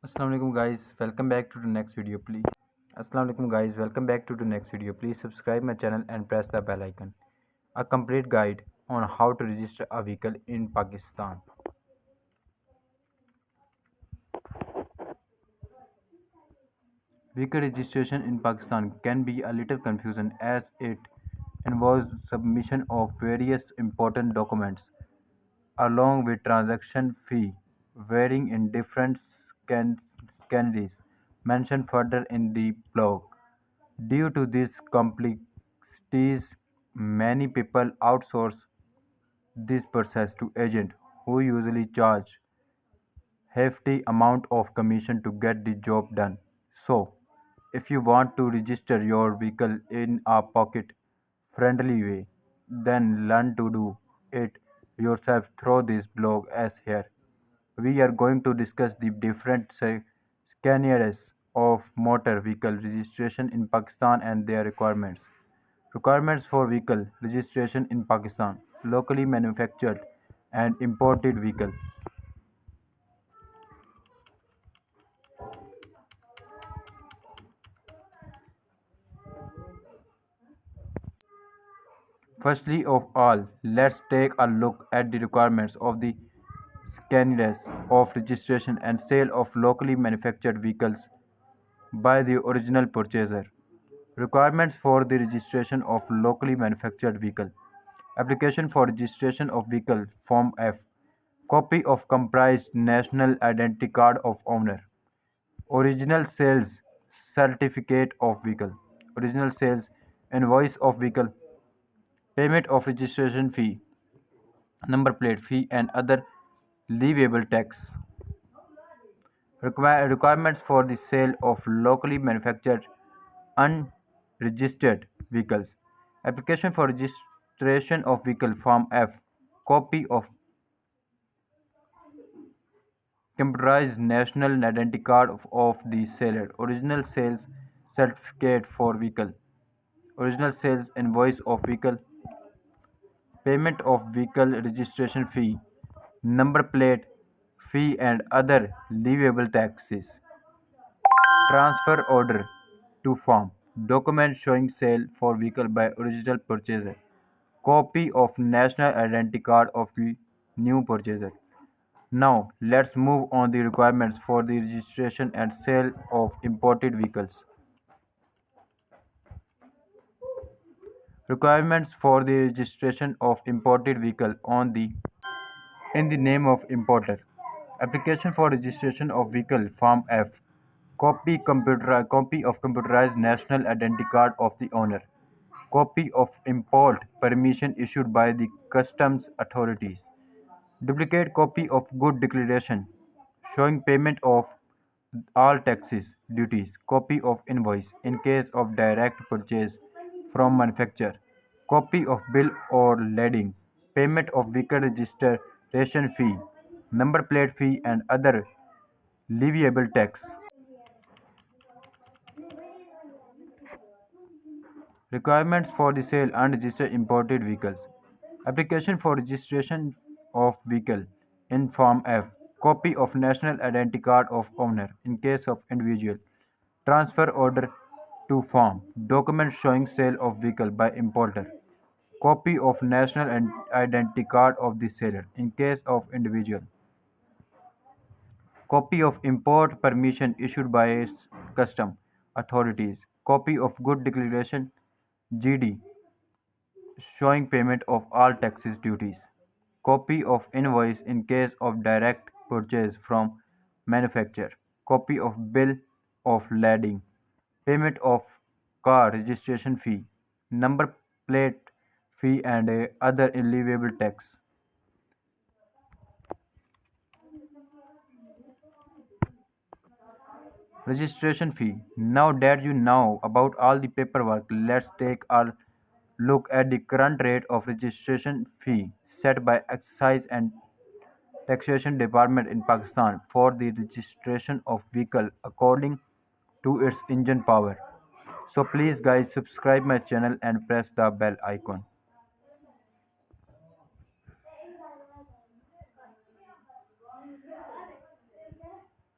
Assalamualaikum guys, welcome back to the next video. Please subscribe my channel and press the bell icon. A complete guide on how to register a vehicle in Pakistan. Vehicle registration in Pakistan can be a little confusing as it involves submission of various important documents along with transaction fee varying in different scanneries mentioned further in the blog. Due to these complexities, many people outsource this process to agents who usually charge hefty amount of commission to get the job done. So, if you want to register your vehicle in a pocket friendly way, then learn to do it yourself through this blog as here. We are going to discuss the different scenarios of motor vehicle registration in Pakistan and their requirements. Requirements for vehicle registration in Pakistan: locally manufactured and imported vehicle. Firstly of all, let's take a look at the requirements of the scenarios of registration and sale of locally manufactured vehicles by the original purchaser. Requirements for the registration of locally manufactured vehicle. Application for registration of vehicle Form F. Copy of comprised national identity card of owner. Original sales certificate of vehicle. Original sales invoice of vehicle. Payment of registration fee, number plate fee and other leviable tax. Requirements for the sale of locally manufactured unregistered vehicles. Application for registration of vehicle Form F. Copy of computerized national identity card of the seller. Original sales certificate for vehicle. Original sales invoice of vehicle. Payment of vehicle registration fee, number plate fee and other leviable taxes. Transfer order to form. Document showing sale for vehicle by original purchaser. Copy of national identity card of the new purchaser. Now let's move on the requirements for the registration and sale of imported vehicles. Requirements for the registration of imported vehicle on the in the name of importer. Application for registration of vehicle Form F. Copy of computerized national identity card of the owner. Copy of import permission issued by the customs authorities. Duplicate copy of good declaration showing payment of all taxes, duties. Copy of invoice in case of direct purchase from manufacturer. Copy of bill or lading. Payment of vehicle registration fee, number plate fee and other leviable tax. Requirements for the sale unregistered imported vehicles. Application for registration of vehicle in Form F. Copy of national identity card of owner in case of individual. Transfer order to form. Document showing sale of vehicle by importer. Copy of national identity card of the seller in case of individual. Copy of import permission issued by its custom authorities. Copy of good declaration GD showing payment of all taxes duties. Copy of invoice in case of direct purchase from manufacturer. Copy of bill of lading. Payment of car registration fee, number plate fee and other leviable tax. Registration fee. Now that you know about all the paperwork, let's take a look at the current rate of registration fee set by Excise and Taxation Department in Pakistan for the registration of vehicle according to its engine power. So please guys subscribe my channel and press the bell icon.